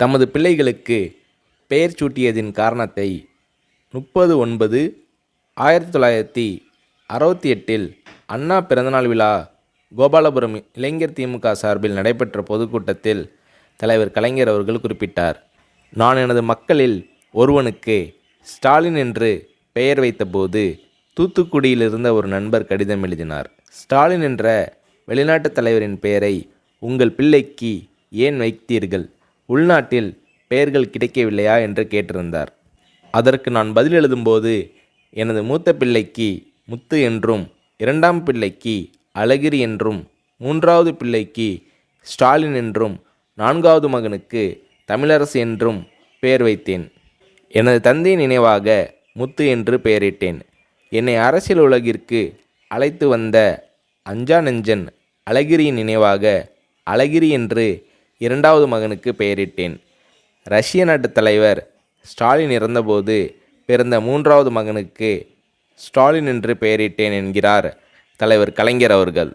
தமது பிள்ளைகளுக்கு பெயர் சூட்டியதின் காரணத்தை 30/9/1968 அண்ணா பிறந்தநாள் விழா கோபாலபுரம் இளைஞர் திமுக சார்பில் நடைபெற்ற பொதுக்கூட்டத்தில் தலைவர் கலைஞர் அவர்கள் குறிப்பிட்டார். நான் எனது மக்களில் ஒருவனுக்கு ஸ்டாலின் என்று பெயர் வைத்தபோது தூத்துக்குடியில் இருந்த ஒரு நண்பர் கடிதம் எழுதினார். ஸ்டாலின் என்ற வெளிநாட்டு தலைவரின் பெயரை உங்கள் பிள்ளைக்கு ஏன் வைத்தீர்கள்? உள்நாட்டில் பெயர்கள் கிடைக்கவில்லையா என்று கேட்டிருந்தார். அதற்கு நான் பதில் எழுதும்போது எனது மூத்த பிள்ளைக்கு முத்து என்றும், இரண்டாம் பிள்ளைக்கு அழகிரி என்றும், மூன்றாவது பிள்ளைக்கு ஸ்டாலின் என்றும், நான்காவது மகனுக்கு தமிழரசு என்றும் பெயர் வைத்தேன். எனது தந்தையின் நினைவாக முத்து என்று பெயரிட்டேன். என்னை அரசியல் உலகிற்கு அழைத்து வந்த அஞ்சா நெஞ்சன் அழகிரியின் நினைவாக அழகிரி என்று இரண்டாவது மகனுக்கு பெயரிட்டேன். ரஷ்ய நாட்டு தலைவர் ஸ்டாலின் இறந்தபோது பிறந்த மூன்றாவது மகனுக்கு ஸ்டாலின் என்று பெயரிட்டேன் என்கிறார் தலைவர் கலைஞர் அவர்கள்.